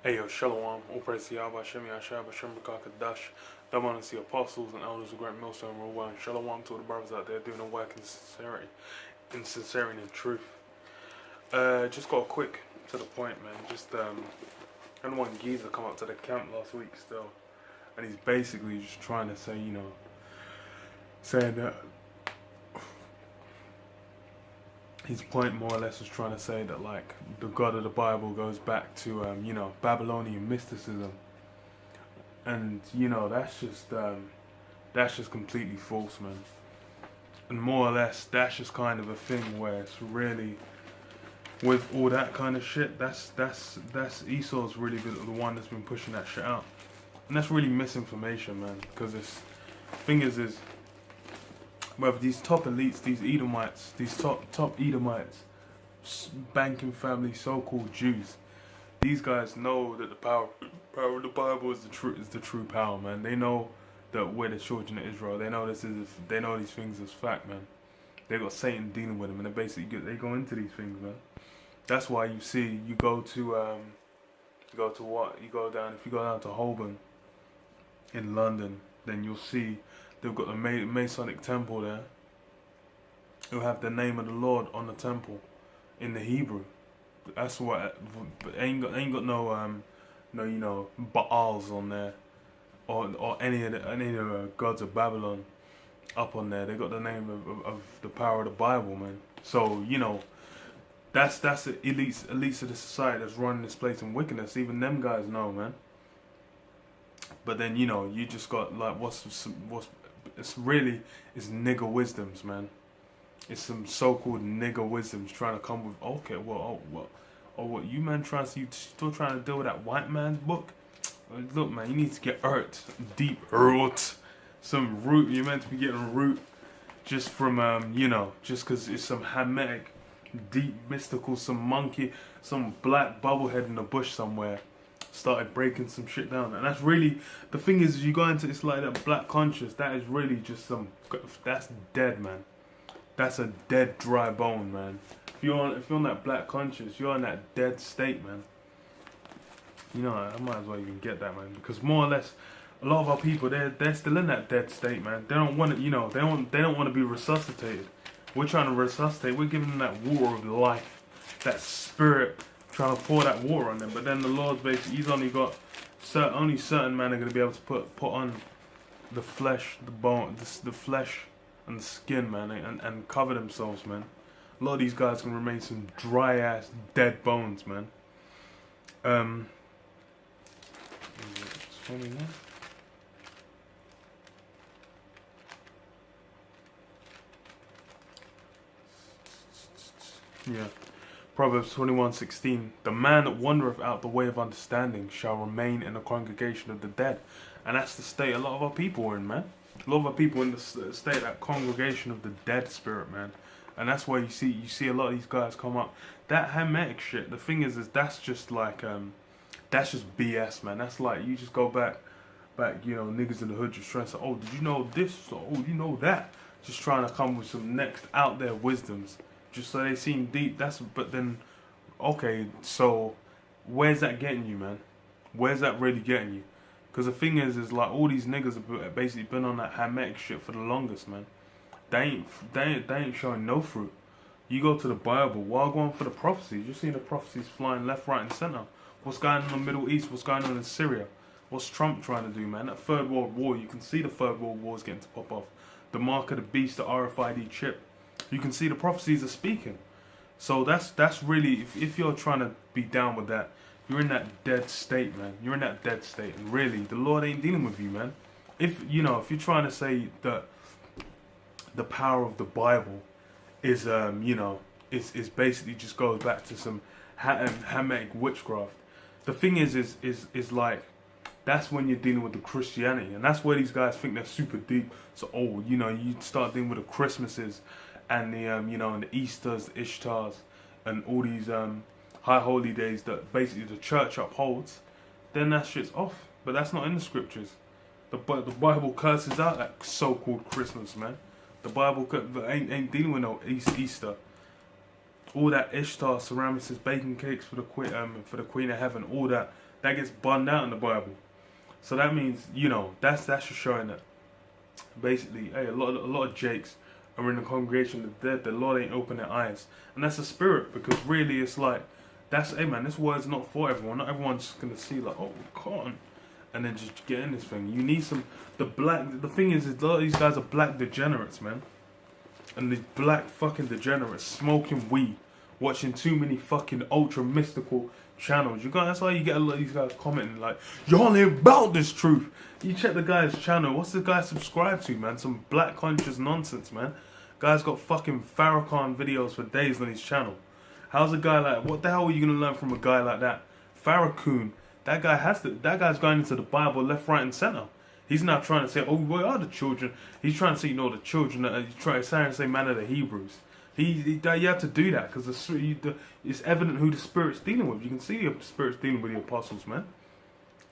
Hey yo, Shalom, all praise to Yahweh, Hashem, Yahshua, Hashem, Kadash, Daman is the apostles and elders of GreatMillStone MainCamp. Shalom to all the brothers out there doing the work in sincerity and truth. Just got a quick to the point, man. Just had one geezer come up to the camp last week still, and he's basically just trying to say, saying that his point more or less was trying to say that like the God of the Bible goes back to Babylonian mysticism, and that's just completely false, man. And more or less that's just kind of a thing where it's really, with all that kind of shit, that's Esau's really been the one that's been pushing that shit out, and that's really misinformation, man. Because this thing is whether these top elites, these Edomites, these top Edomites, banking family, so-called Jews, these guys know that the power of the Bible is the true power, man. They know that we're the children of Israel. They know these things as fact, man. They got Satan dealing with them, and they go into these things, man. That's why you see, if you go down to Holborn in London, then you'll see they've got the Masonic temple there. It'll have the name of the Lord on the temple in the Hebrew. That's what. Ain't got no Baals on there, or any of the gods of Babylon up on there. They got the name of the power of the Bible, man. So that's the elites of the society that's running this place in wickedness. Even them guys know, man. But then you just got like it's nigger wisdoms, man. It's some so-called nigger wisdoms trying to come with, okay, what you man you still trying to deal with that white man's book? Look, man, you need to get deep root, some root. You're meant to be getting root just from just because it's some Hamitic, deep mystical, some monkey, some black bubblehead in the bush somewhere started breaking some shit down. And that's really the thing is, you go into, it's like that black conscious, that is really just that's dead, man. That's a dead dry bone, man. If you're on that black conscious, you're in that dead state, man. I might as well even get that, man, because more or less a lot of our people, they're still in that dead state, man. They don't want to, they don't want to be resuscitated. We're trying to resuscitate. We're giving them that water of life, that spirit, trying to pour that water on them. But then the Lord's basically, he's only got only certain men are going to be able to put on the flesh, the bone, the flesh and the skin, man, and cover themselves, man. A lot of these guys can remain some dry ass dead bones, man. Yeah. Proverbs 21:16. The man that wandereth out the way of understanding shall remain in the congregation of the dead. And that's the state a lot of our people are in, man. A lot of our people in the state of that congregation of the dead spirit, man. And that's why you see a lot of these guys come up. That Hamitic shit, the thing is that's just like that's just BS, man. That's like, you just go back, niggas in the hood just trying to say, oh, did you know this? Oh, you know that? Just trying to come with some next out there wisdoms, just so they seem deep. But then, okay, so where's that getting you, man? Where's that really getting you? Because the thing is like all these niggas have basically been on that Hamitic shit for the longest, man. They ain't showing no fruit. You go to the Bible, while going for the prophecies, you're seeing the prophecies flying left, right, and center. What's going on in the Middle East? What's going on in Syria? What's Trump trying to do, man? That Third World War, you can see the Third World War is getting to pop off. The mark of the beast, the RFID chip. You can see the prophecies are speaking. So that's really, if you're trying to be down with that, you're in that dead state, man. You're in that dead state, and really, the Lord ain't dealing with you, man. If you're trying to say that the power of the Bible is is basically just goes back to some Hamitic witchcraft. The thing is like, that's when you're dealing with the Christianity, and that's where these guys think they're super deep. So you start dealing with the Christmases and the and the Easters, the Ishtars, and all these high holy days that basically the church upholds, then that shit's off. But that's not in the scriptures. The Bible curses out that so-called Christmas, man. The Bible ain't dealing with no Easter. all that Ishtar ceramics baking cakes for the Queen of Heaven, all that gets burned out in the Bible. So that means, you know, that's just showing that basically, hey, a lot of Jakes are in the congregation of the dead. The Lord ain't open their eyes, and that's a spirit, because really it's like, that's, hey man, this word's not for everyone. Not everyone's gonna see like, oh, we can't, and then just get in this thing. You need some, the thing is a lot of these guys are black degenerates, man. And these black fucking degenerates smoking weed, watching too many fucking ultra mystical channels. That's why you get a lot of these guys commenting like, y'all ain't about this truth. You check the guy's channel, what's the guy subscribed to, man? Some black conscious nonsense, man. Guy's got fucking Farrakhan videos for days on his channel. How's a guy like, what the hell are you gonna learn from a guy like that? Farrakhan, that guy's going into the Bible left, right and center. He's not trying to say, oh, where are the children? He's trying to say, you know, the children, he's trying to say, man of the Hebrews. You have to do that, because it's evident who the Spirit's dealing with. You can see the Spirit's dealing with the apostles, man.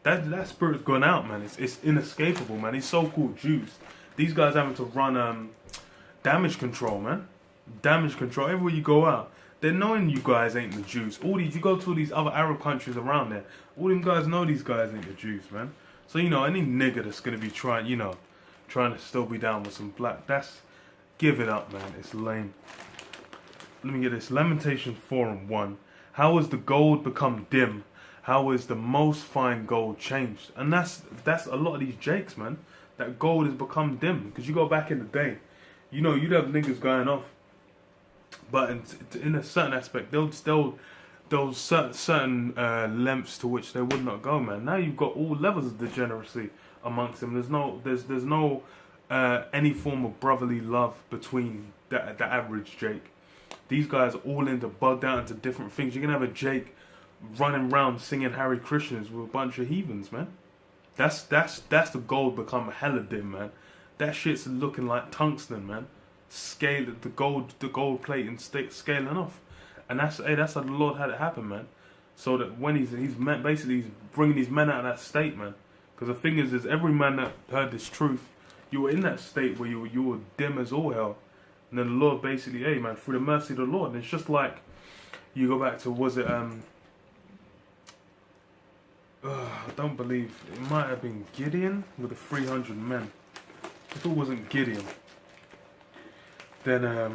That Spirit's gone out, man. It's inescapable, man. These so-called Jews, these guys having to run damage control, man. Damage control. Everywhere you go out, they're knowing you guys ain't the Jews. You go to all these other Arab countries around there, all them guys know these guys ain't the Jews, man. So, you know, any nigga that's going to be trying to still be down with some black, give it up, man. It's lame. Let me get this. Lamentations 4:1. How has the gold become dim? How is the most fine gold changed? And that's a lot of these jakes, man. That gold has become dim. Because you go back in the day, you know, you'd have niggas going off. But in a certain aspect, they'll certain lengths to which they would not go, man. Now you've got all levels of degeneracy amongst them. There's no any form of brotherly love between the average Jake. These guys are all bugged out into different things. You're gonna have a Jake running around singing Hare Krishnas with a bunch of heathens, man. That's the gold become hella dim, man. That shit's looking like tungsten, man. The gold plate and scaling off. And that's how the Lord had it happen, man. So that when he's bringing these men out of that state, man. Because the thing is every man that heard this truth, you were in that state where you were dim as all hell. And then the Lord basically, hey man, through the mercy of the Lord. And it's just like, you go back to, I don't believe, it might have been Gideon with the 300 men. If it wasn't Gideon, then I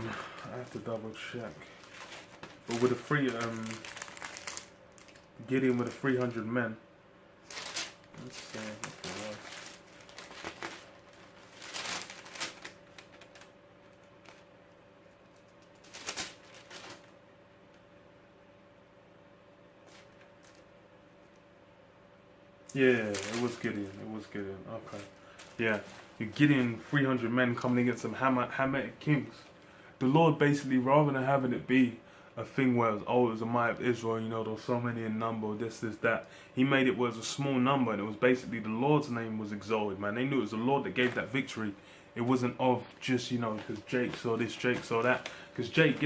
have to double check. But with Gideon with the 300 men. Let's see what it was. Yeah, it was Gideon. Okay. Yeah. Gideon, 300 men coming against some Hamitic kings. The Lord basically, rather than having it be a thing where it was a might of Israel, you know, there was so many in number, this, that. He made it where it was a small number, and it was basically the Lord's name was exalted, man. They knew it was the Lord that gave that victory. It wasn't of just, you know, because Jake saw this, Jake saw that. Because Jake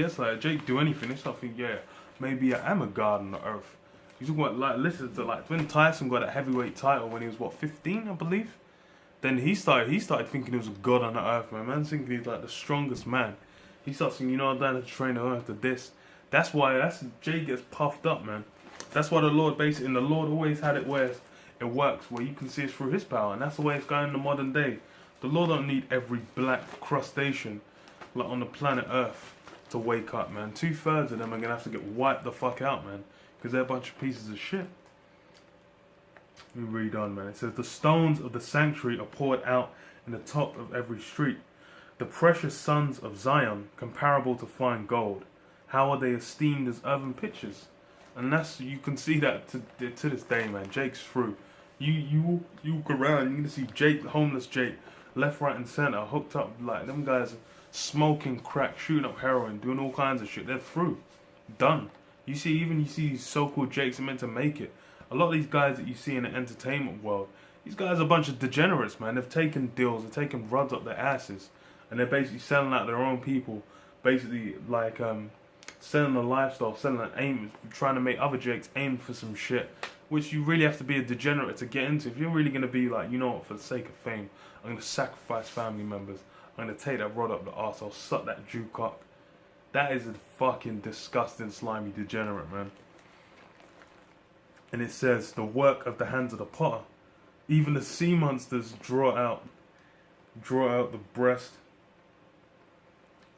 do anything. It's something, yeah, maybe I am a god on the earth. You talking about, like, listen to, like, when Tyson got that heavyweight title when he was, 15, I believe? Then he started thinking he was a god on the earth, man. Man's thinking he's, like, the strongest man. He starts thinking, you know, I don't have to train the earth to this. That's why Jay gets puffed up, man. That's why the Lord basically, and the Lord always had it where it works, where you can see it through His power, and that's the way it's going in the modern day. The Lord don't need every black crustacean, like on the planet Earth, to wake up, man. 2/3 of them are gonna have to get wiped the fuck out, man, because they're a bunch of pieces of shit. Let me read on, man. It says, the stones of the sanctuary are poured out in the top of every street. The precious sons of Zion, comparable to fine gold. How are they esteemed as earthen pitchers? And you can see that to this day, man. Jake's through. You walk around, you're gonna see Jake, homeless Jake, left, right, and center, hooked up, like them guys smoking crack, shooting up heroin, doing all kinds of shit. They're through, done. You see these so-called Jakes are meant to make it. A lot of these guys that you see in the entertainment world, these guys are a bunch of degenerates, man. They've taken deals, they've taken rods up their asses, and they're basically selling out their own people, basically like selling a lifestyle, selling an aim, trying to make other Jakes aim for some shit, which you really have to be a degenerate to get into. If you're really going to be like, you know what, for the sake of fame, I'm going to sacrifice family members, I'm going to take that rod up the arse, I'll suck that Jew cock. That is a fucking disgusting, slimy degenerate, man. And it says, the work of the hands of the potter. Even the sea monsters draw out the breast.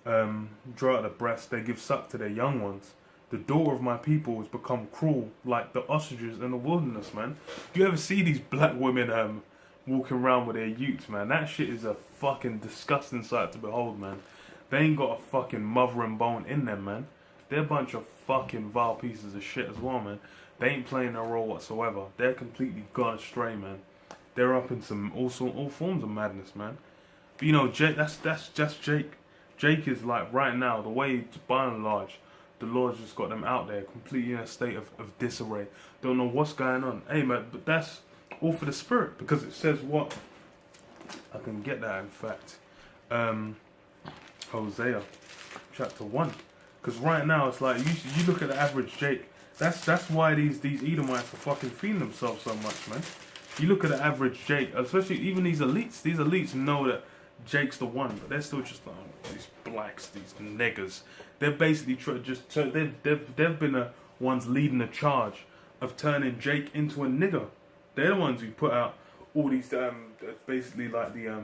Draw out the breast. They give suck to their young ones. The daughter of my people has become cruel, like the ostriches in the wilderness, man. Do you ever see these black women walking around with their utes, man? That shit is a fucking disgusting sight to behold, man. They ain't got a fucking mother and bone in them, man. They're a bunch of fucking vile pieces of shit as well, man. They ain't playing their role whatsoever. They're completely gone astray, man. They're up in some all forms of madness, man. But you know, Jake, that's just Jake. Jake is like, right now, the way, by and large, the Lord's just got them out there, completely in a state of disarray. Don't know what's going on. Hey, man, but that's all for the spirit, because it says what? I can get that, in fact. Hosea, chapter 1. Because right now, it's like, you look at the average Jake. That's why these Edomites are fucking feeding themselves so much, man. You look at the average Jake, especially even these elites know that Jake's the one, but they're still just like, oh, these blacks, these niggers. They're basically they've been the ones leading the charge of turning Jake into a nigger. They're the ones who put out all these basically like the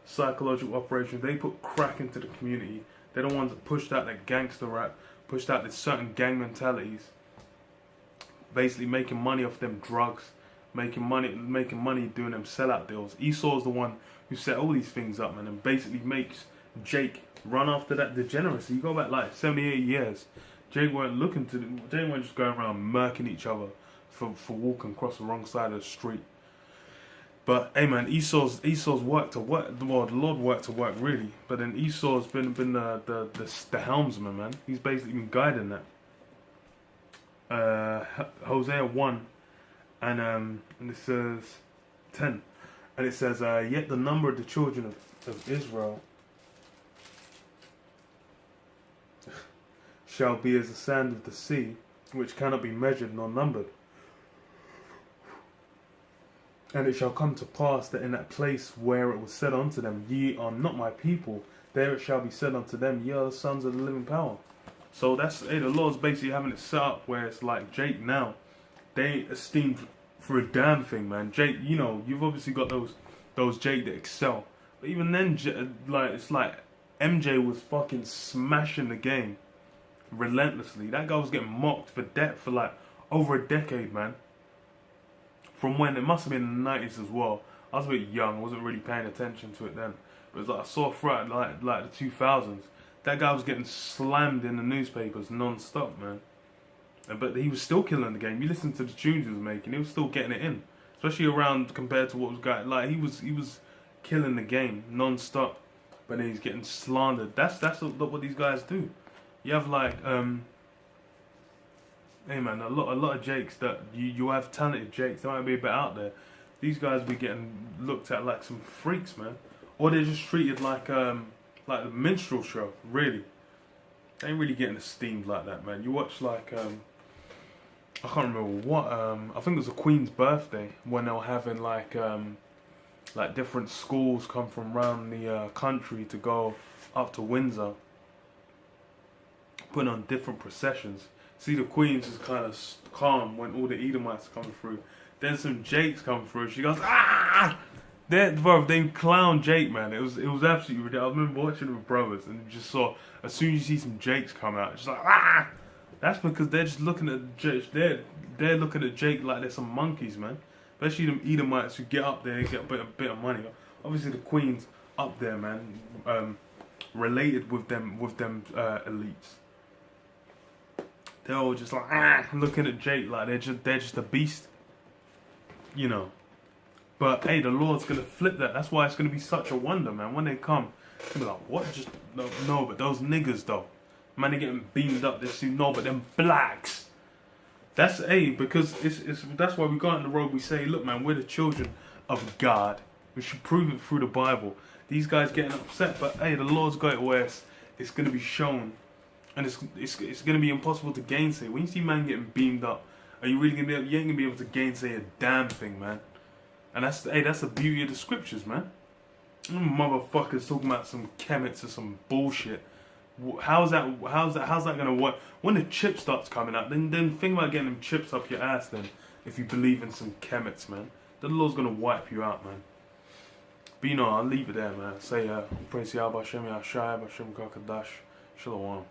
psychological operations. They put crack into the community. They're the ones that pushed out that gangster rap, pushed out this certain gang mentalities. Basically making money off them drugs, making money doing them sellout deals. Esau's the one who set all these things up, man, and basically makes Jake run after that degeneracy. You go back like 70, 80 years. Jake weren't just going around murking each other for walking across the wrong side of the street. But hey, man, Esau's work to work. Well, the Lord worked to work really, but then Esau's been the helmsman, man. He's basically been guiding that. Hosea 1, and it says 10. And it says, yet the number of the children of Israel shall be as the sand of the sea, which cannot be measured nor numbered. And it shall come to pass that in that place where it was said unto them, ye are not my people, there it shall be said unto them, ye are the sons of the living power. So that's, hey, the Lord's basically having it set up where it's like Jake now, they ain't esteemed for a damn thing, man. Jake, you know, you've obviously got those Jake that excel, but even then, like, it's like MJ was fucking smashing the game relentlessly. That guy was getting mocked for debt for like over a decade, man. From when, it must have been in the 90s as well. I was a bit young, I wasn't really paying attention to it then. But it was like I saw throughout like the 2000s, that guy was getting slammed in the newspapers non-stop, man. But he was still killing the game. You listen to the tunes he was making, he was still getting it in. Especially around compared to what was going, like he was killing the game non-stop. But then he's getting slandered. That's what these guys do. You have like hey man, a lot of Jakes that you have talented Jakes. They might be a bit out there. These guys be getting looked at like some freaks, man. Or they're just treated like the minstrel show. Really, they ain't really getting esteemed like that, man. You watch like I can't remember what I think it was the Queen's birthday when they were having like different schools come from around the country to go up to Windsor, putting on different processions. See, the Queen's is kind of calm when all the Edomites are coming through. Then some Jakes come through. She goes, ah! They clown Jake, man. It was absolutely ridiculous. I remember watching it with brothers, and you just saw, as soon as you see some Jakes come out, it's just like, ah! That's because they're just looking at Jake. They're looking at Jake like they're some monkeys, man. Especially them Edomites who get up there and get a bit of money. Obviously, the Queen's up there, man. Related with them elites. They're all just like looking at Jake like they're just a beast, you know. But hey, the Lord's gonna flip that. That's why it's gonna be such a wonder, man. When they come, it's gonna be like, what? Just no, but those niggas though, man, they're getting beamed up. They see no, but them blacks. That's because it's that's why we go out on the road. We say, look, man, we're the children of God. We should prove it through the Bible. These guys getting upset, but hey, the Lord's got it where it's gonna be shown. And it's going to be impossible to gainsay. When you see man getting beamed up, are you really going to be? You ain't going to be able to gainsay a damn thing, man. And that's the beauty of the scriptures, man. Motherfuckers talking about some chemics or some bullshit. How's that gonna work? When the chip starts coming out, then think about getting them chips up your ass. Then, if you believe in some chemits, man, the Lord's gonna wipe you out, man. But you know, I'll leave it there, man. Say, praise Yahweh Hashem Yahshai, Hashem Kakadash, Shalom.